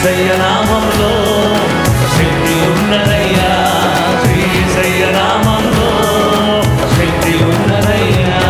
యేసయ్య నామములో శక్తి ఉన్నదయ్యా, యేసయ్య నామములో శక్తి ఉన్నదయ్యా.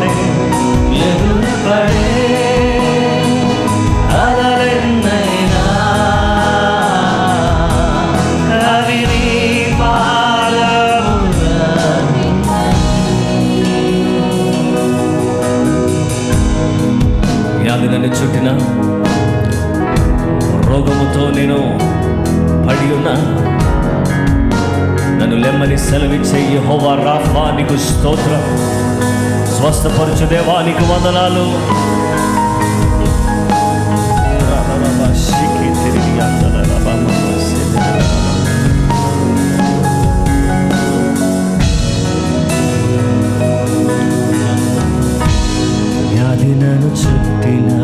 అలలే ఎదురుపడే అలలెన్నైనా అవి నీ పాదముల వ్యాధి నన్ను చుట్టిన రోగముతో నేను పడి ఉన్నా నన్ను లెమ్మని సెలవిచ్చే యెహోవా రాఫా నీకు స్తోత్రం. స్వస్థపరచు దేవా నీకు వందనాలు. వ్యాధి నన్ను చుట్టిన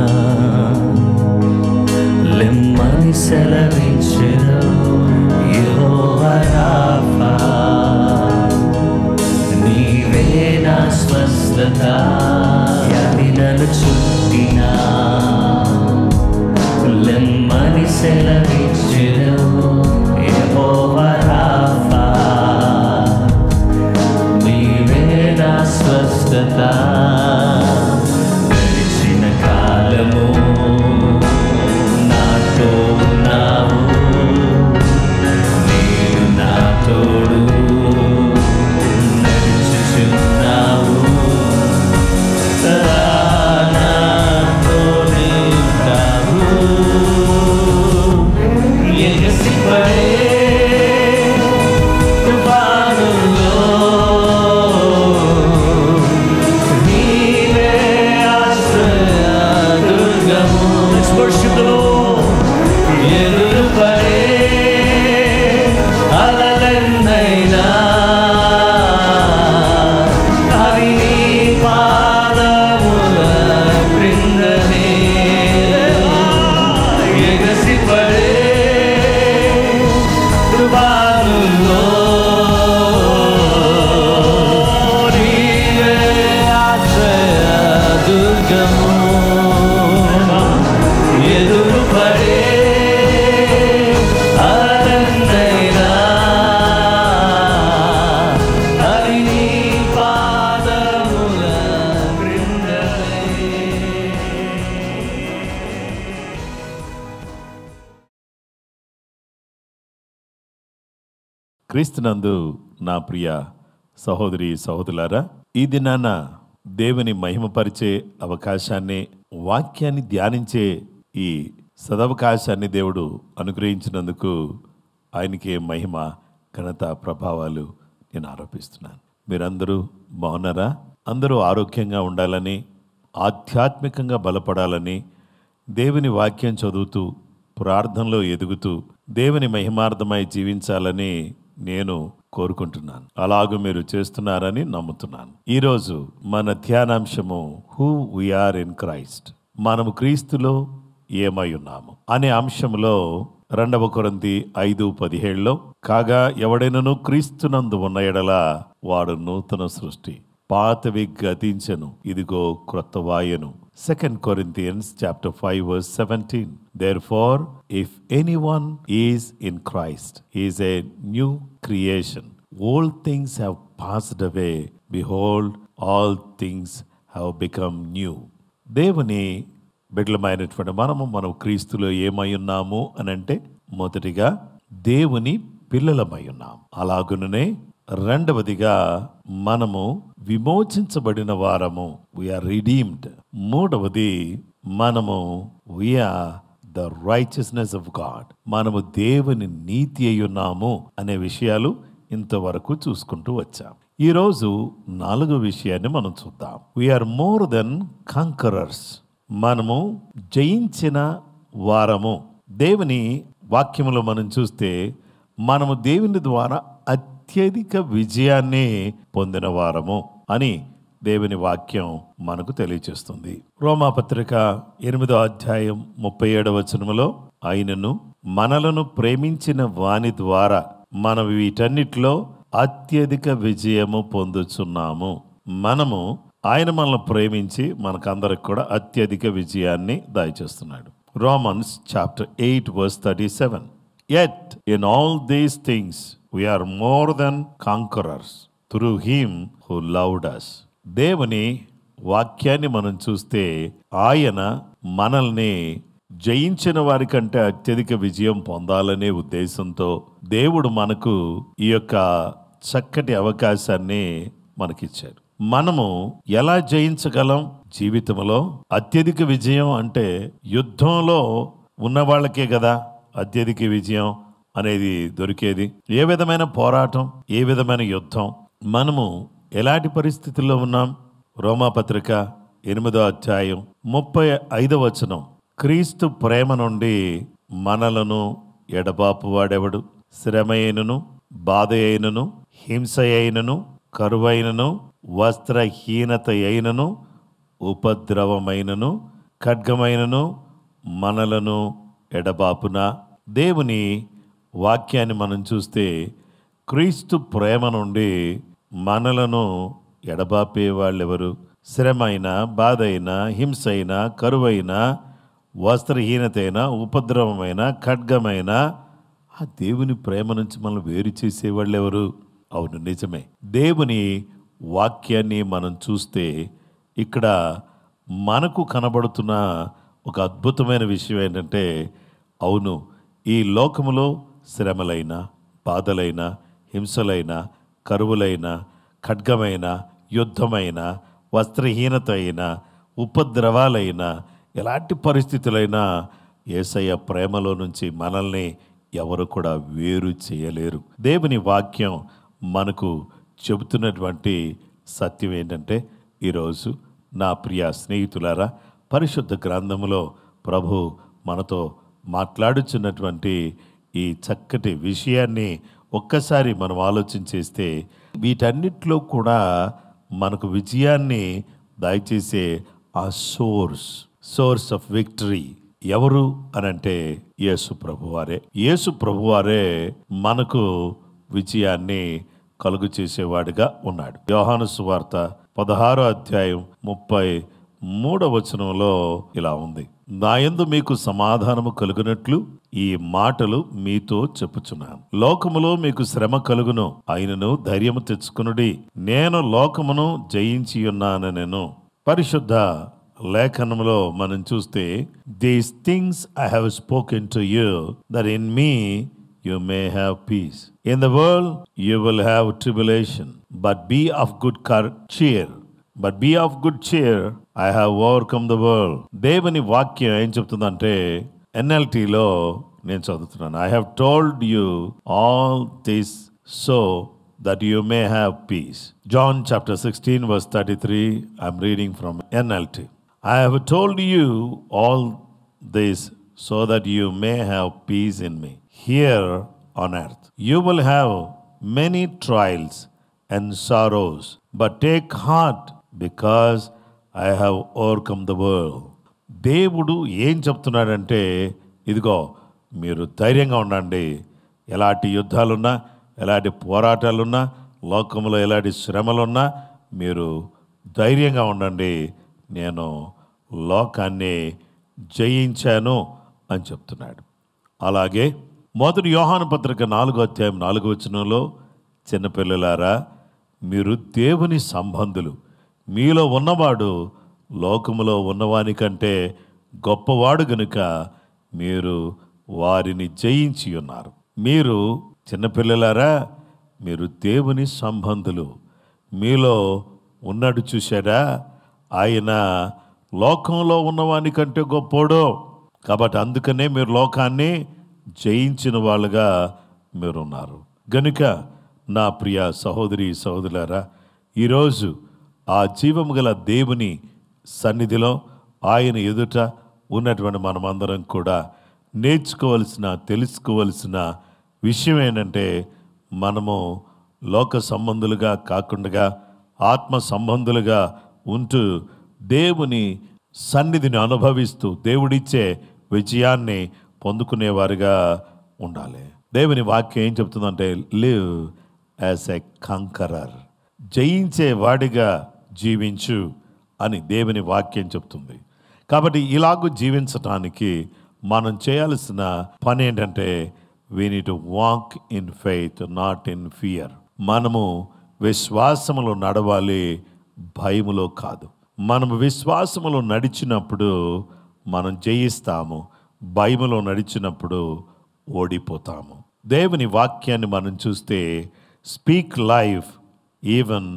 లెమ్మని సెలవిచ్చెను యెహోవా రాఫా నీవే నా స్వస్థత. వ్యాధి నన్ను చుట్టిన లెమ్మని సెలవిచ్చెను యెహోవా రాఫా నీవే నా స్వస్థత. గడిచిన కాలము నాతో ఉన్నావు, నేను నా తోడు నడుచుచున్నావు. నాతోనే ఉంటావు. ఎగసిపడే తుఫానుల్లో నీవే ఆశ్రయ దుర్గము. స్పర్శితులు ఎదురుపడే అలలెన్నైనా అవి నీ పాదముల క్రిందనే ఎగసిపడే తుఫానుల్లో నీవే ఆశ్రయ దుర్గము. ఎదురుపడే అలలెన్నైనా అవి నీ పాదముల క్రిందనే. క్రీస్తునందు నా ప్రియ సహోదరి సహోదరులారా, ఈ దినాన దేవుని మహిమపరిచే అవకాశాన్ని, వాక్యాన్ని ధ్యానించే ఈ సదవకాశాన్ని దేవుడు అనుగ్రహించినందుకు ఆయనకే మహిమ, ఘనత, ప్రభావాలు నేను ఆరోపిస్తున్నాను. మీరందరూ బాగున్నారా? అందరూ ఆరోగ్యంగా ఉండాలని, ఆధ్యాత్మికంగా బలపడాలని, దేవుని వాక్యం చదువుతూ ప్రార్థనలో ఎదుగుతూ దేవుని మహిమార్థమై జీవించాలని నేను కోరుకుంటున్నాను. అలాగూ మీరు చేస్తున్నారని నమ్ముతున్నాను. ఈరోజు మన ధ్యానాంశము హూ వీఆర్ ఇన్ క్రైస్ట్, మనము క్రీస్తులో ఏమై ఉన్నాము అనే అంశంలో 2 కొరింథీ 5:17 కాగా ఎవడైనను క్రీస్తునందు ఉన్న ఎడల వాడు నూతన సృష్టి, పాతవి గతించెను, ఇదిగో క్రొత్తవాయెను. 2 Corinthians chapter 5:17 Therefore, if anyone is in Christ, he is a new creation. All things have passed away. Behold, all things have become new. దేవుని బిడ్డలమైనటువంటి మనం క్రీస్తులో ఏమై ఉన్నాము అని అంటే, మొదటిగా దేవుని పిల్లలమై ఉన్నాం. అలాగుననే రెండవదిగా మనము విమోచించబడిన వారము, వీఆర్ రిడీమ్డ్. మూడవది మనము we are the righteousness of God, మనము దేవుని నీతి అయి ఉన్నాము అనే విషయాలు ఇంతవరకు చూసుకుంటూ వచ్చాం. ఈరోజు 4వ విషయాన్ని మనం చూద్దాం. వీఆర్ మోర్ దెన్ కాంకరర్స్, మనము జయించిన వారము. దేవుని వాక్యములో మనం చూస్తే మనము దేవుని ద్వారా అత్యధిక విజయాన్ని పొందిన వారము అని దేవుని వాక్యం మనకు తెలియచేస్తుంది. రోమాపత్రిక 8వ అధ్యాయం 37వ వచనములో ఆయనను మనలను ప్రేమించిన వాని ద్వారా మనం వీటన్నిటిలో అత్యధిక విజయము పొందుచున్నాము. మనము ఆయన మనల్ని ప్రేమించి మనకందరికి కూడా అత్యధిక విజయాన్ని దయచేస్తున్నాడు. Romans chapter 8:37 Yet in all these things we are more than conquerors through him who loved us. దేవుని వాక్యాన్ని మనం చూస్తే ఆయన మనల్ని జయించిన వారికంటే అత్యధిక విజయం పొందాలనే ఉద్దేశంతో దేవుడు మనకు ఈ యొక్క చక్కటి అవకాశాన్ని మనకిచ్చారు. మనము ఎలా జయించగలం జీవితంలో? అత్యధిక విజయం అంటే యుద్ధంలో ఉన్న వాళ్ళకే కదా అత్యధిక విజయం అనేది దొరికేది. ఏ విధమైన పోరాటం, ఏ విధమైన యుద్ధం, మనము ఎలాంటి పరిస్థితుల్లో ఉన్నాం? రోమాపత్రిక 8వ అధ్యాయం 35వ వచనం, క్రీస్తు ప్రేమ నుండి మనలను ఎడబాపు వాడెవడు? శ్రమ అయినను, బాధ అయినను, హింస అయినను, కరువైనను, వస్త్రహీనత అయినను, ఉపద్రవమైనను, ఖడ్గమైనను మనలను ఎడబాపునా? దేవుని వాక్యాన్ని మనం చూస్తే క్రీస్తు ప్రేమ నుండి మనలను ఎడబాపే వాళ్ళెవరు? శ్రమ అయినా, బాధ అయినా, హింస అయినా, కరువైనా, వస్త్రహీనత అయినా, ఉపద్రవమైన, ఖడ్గమైన ఆ దేవుని ప్రేమ నుంచి మనం వేరు చేసేవాళ్ళు ఎవరు? అవును, నిజమే. దేవుని వాక్యాన్ని మనం చూస్తే ఇక్కడ మనకు కనబడుతున్న ఒక అద్భుతమైన విషయం ఏంటంటే, అవును, ఈ లోకములో శ్రమలైన, బాధలైన, హింసలైన, కరువులైన, ఖడ్గమైన, యుద్ధమైన, వస్త్రహీనత అయినా, ఉపద్రవాలైన, ఎలాంటి పరిస్థితులైనా యేసయ్య ప్రేమలో నుంచి మనల్ని ఎవరు కూడా వేరు చేయలేరు. దేవుని వాక్యం మనకు చెబుతున్నటువంటి సత్యం ఏంటంటే, ఈరోజు నా ప్రియ స్నేహితులారా, పరిశుద్ధ గ్రంథములో ప్రభు మనతో మాట్లాడుచున్నటువంటి ఈ చక్కటి విషయాన్ని ఒక్కసారి మనం ఆలోచన చేస్తే, వీటన్నిటిలో కూడా మనకు విజయాన్ని దయచేసే ఆ సోర్స్ ఆఫ్ విక్టరీ ఎవరు అనంటే యేసు ప్రభువారే. యేసు ప్రభువారే మనకు విజయాన్ని కలుగు చేసేవాడిగా ఉన్నాడు. యోహాను సువార్త 16వ అధ్యాయం 33వ వచనంలో ఇలా ఉంది, నా యందు మీకు సమాధానము కలుగునట్లు ఈ మాటలు మీతో చెప్పుచున్నాను. లోకములో మీకు శ్రమ కలుగును, అయినను ధైర్యము తెచ్చుకునుడి, నేను లోకమును జయించి ఉన్నానెను. పరిశుద్ధ లేఖనములో మనం చూస్తే, these things I have spoken to you that in me you may have peace. In the world you will have tribulation, but be of good cheer. But be of good cheer, I have overcome the world. దేవుని వాక్యం ఏం చెప్తుందంటే, NLTలో నేను చదువుతున్నాను, I have told you all this so that you may have peace. John chapter 16 verse 33, I'm reading from NLT. I have told you all this so that you may have peace in me. Here on earth you will have many trials and sorrows, but take heart because I have overcome the world. దేవుడు ఏం చెప్తున్నాడంటే, ఇదిగో మీరు ధైర్యంగా ఉండండి. ఎలాంటి యుద్ధాలున్నా, ఎలాంటి పోరాటాలున్నా, లోకంలో ఎలాంటి శ్రమలున్నా మీరు ధైర్యంగా ఉండండి. నేను లోకాన్ని జయించాను అని చెప్తున్నాడు. అలాగే మొదటి యోహాను పత్రిక 4వ అధ్యాయం 4వ వచనంలో, చిన్నపిల్లలారా మీరు దేవుని సంబంధులు, మీలో ఉన్నవాడు లోకములో ఉన్నవాని కంటే గొప్పవాడు గనుక మీరు వారిని జయించి ఉన్నారు. మీరు చిన్నపిల్లలారా మీరు దేవుని సంబంధులు, మీలో ఉన్నాడు చూశాడా, ఆయన లోకంలో ఉన్నవాని కంటే గొప్పోడు. కాబట్టి అందుకనే మీరు లోకాన్ని జయించిన వాళ్ళుగా మీరున్నారు. గనుక నా ప్రియ సహోదరి సహోదరులారా, ఈరోజు ఆ జీవము గల దేవుని సన్నిధిలో ఆయన ఎదుట ఉన్నటువంటి మనమందరం కూడా నేర్చుకోవలసిన, తెలుసుకోవలసిన విషయం ఏంటంటే, మనము లోక సంబంధులుగా కాకుండా ఆత్మ సంబంధులుగా ఉంటూ దేవుని సన్నిధిని అనుభవిస్తూ దేవుడిచ్చే విజయాన్ని పొందుకునేవారుగా ఉండాలి. దేవుని వాక్యం ఏం చెప్తుందంటే, లివ్ యాజ్ ఎ కంకరర్, జయించే వాడిగా జీవించు అని దేవుని వాక్యం చెప్తుంది. కాబట్టి ఇలాగూ జీవించటానికి మనం చేయాల్సిన పని ఏంటంటే, we need to walk in faith, not in fear. మనము విశ్వాసములో నడవాలి, భయములో కాదు. మనము విశ్వాసములో నడిచినప్పుడు మనం జయిస్తాము, భయములో నడిచినప్పుడు ఓడిపోతాము. దేవుని వాక్యాన్ని మనం చూస్తే speak life even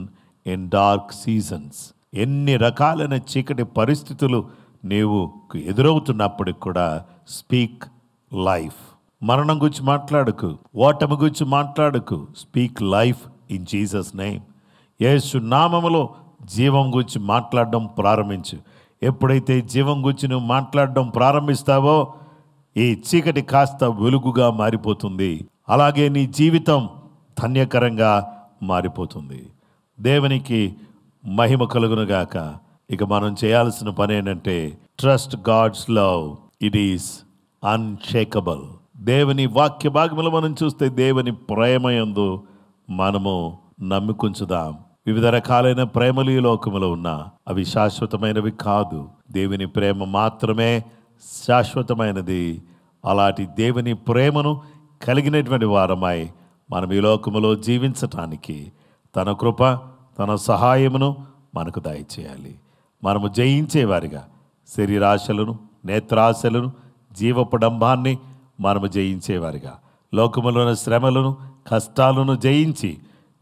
in dark seasons. ఎన్ని రకాలైన చీకటి పరిస్థితులు నీవు ఎదురవుతున్నప్పటికి కూడా స్పీక్ లైఫ్. మరణం గురించి మాట్లాడకు, ఓటమి గురించి మాట్లాడకు. Speak life in Jesus name. యేసు నామములో జీవం గురించి మాట్లాడడం ప్రారంభించు. ఎప్పుడైతే జీవం గురించి నువ్వు మాట్లాడడం ప్రారంభిస్తావో ఈ చీకటి కాస్త వెలుగుగా మారిపోతుంది. అలాగే నీ జీవితం ధన్యకరంగా మారిపోతుంది. దేవునికి మహిమ కలుగునుగాక. ఇక మనం చేయాల్సిన పని ఏంటంటే trust God's love, it is unshakable. దేవుని వాక్య భాగములు మనం చూస్తే దేవుని ప్రేమయందు మనము నమ్మికుంచుదాం. వివిధ రకాలైన ప్రేమలు ఈ లోకములో ఉన్నా అవి శాశ్వతమైనవి కాదు. దేవుని ప్రేమ మాత్రమే శాశ్వతమైనది. అలాంటి దేవుని ప్రేమను కలిగినటువంటి వారమై మనం ఈ లోకములో జీవించటానికి తన కృప, తన సహాయమును మనకు దయచేయాలి. మనము జయించేవారిగా శరీరాశలను, నేత్రాశలను, జీవపడంబాన్ని మనము జయించేవారిగా, లోకములోని శ్రమలను, కష్టాలను జయించి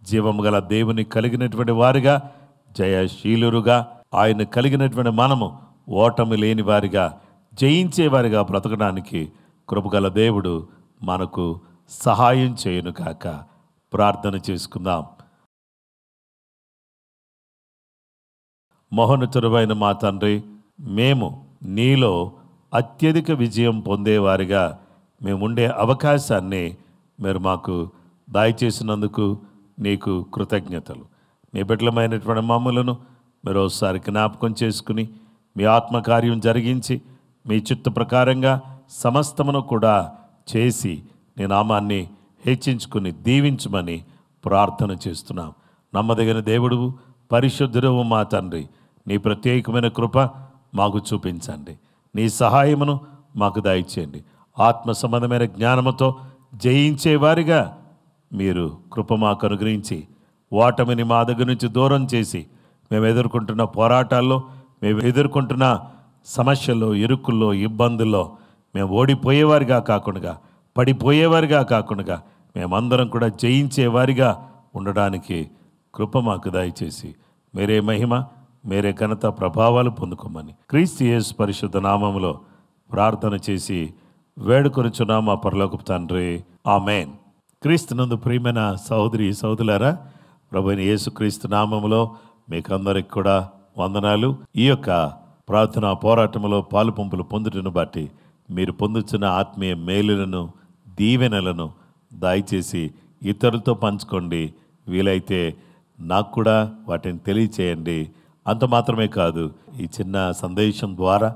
జీవము గల దేవుని కలిగినటువంటి వారిగా, జయశీలురుగా ఆయన కలిగినటువంటి మనము ఓటమి లేని వారిగా, జయించేవారిగా బ్రతకడానికి కృపగల దేవుడు మనకు సహాయం చేయును కాక. ప్రార్థన చేసుకుందాం. మహోన్నతుడైన మా తండ్రి, మేము నీలో అత్యధిక విజయం పొందేవారిగా మేముండే అవకాశాన్ని మీరు మాకు దయచేసినందుకు నీకు కృతజ్ఞతలు. మీ బిడ్డలమైనటువంటి మమ్మలను మీరు ఒకసారి జ్ఞాపకం చేసుకుని మీ ఆత్మకార్యం జరిగించి మీ చిత్త ప్రకారంగా సమస్తమును కూడా చేసి నీ నామాన్ని హెచ్చించుకుని దీవించమని ప్రార్థన చేస్తున్నాం. నమ్మదగిన దేవుడు, పరిశుద్ధుడవు మా తండ్రి, నీ ప్రత్యేకమైన కృప మాకు చూపించండి. నీ సహాయమును మాకు దయచేయండి. ఆత్మ సంబంధమైన జ్ఞానముతో జయించేవారిగా మీరు కృప మాకు అనుగ్రహించి ఓటమిని మా దగ్గర నుంచి దూరం చేసి మేము ఎదుర్కొంటున్న పోరాటాల్లో, మేము ఎదుర్కొంటున్న సమస్యల్లో, ఇరుకుల్లో, ఇబ్బందుల్లో మేము ఓడిపోయేవారిగా కాకుండా, పడిపోయేవారిగా కాకుండా మేమందరం కూడా జయించేవారిగా ఉండడానికి కృప మాకు దయచేసి మీరే మహిమ, మీరే ఘనత, ప్రభావాలు పొందుకోమని క్రీస్తు యేసు పరిశుద్ధ నామములో ప్రార్థన చేసి వేడుకొనుచున్నాం మా పరలోకపు తండ్రి. ఆమేన్. క్రీస్తునందు ప్రియమైన సహోదరి సహోదరులారా, ప్రభువైన యేసుక్రీస్తు నామములో మీకందరికి కూడా వందనాలు. ఈ యొక్క ప్రార్థనా పోరాటంలో పాలు పంపులు పొందుటను బట్టి మీరు పొందుతున్న ఆత్మీయ మేలులను, దీవెనలను దయచేసి ఇతరులతో పంచుకోండి. వీలైతే నాకు కూడా వాటిని తెలియచేయండి. అంత మాత్రమే కాదు, ఈ చిన్న సందేశం ద్వారా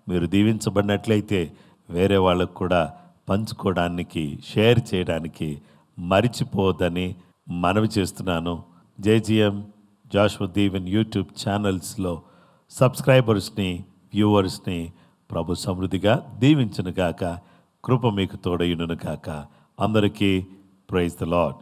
మీరు దీవించబడినట్లయితే వేరే వాళ్ళకు కూడా పంచుకోవడానికి, షేర్ చేయడానికి మరిచిపోవద్దని మనవి చేస్తున్నాను. జేజీఎం జాషువా దీవెన్ యూట్యూబ్ ఛానల్స్లో సబ్స్క్రైబర్స్ని, వ్యూవర్స్ని ప్రభు సమృద్ధిగా దీవించును గాక. కృప మీకు తోడయును గాక. అందరికీ ప్రైజ్ ద లార్డ్.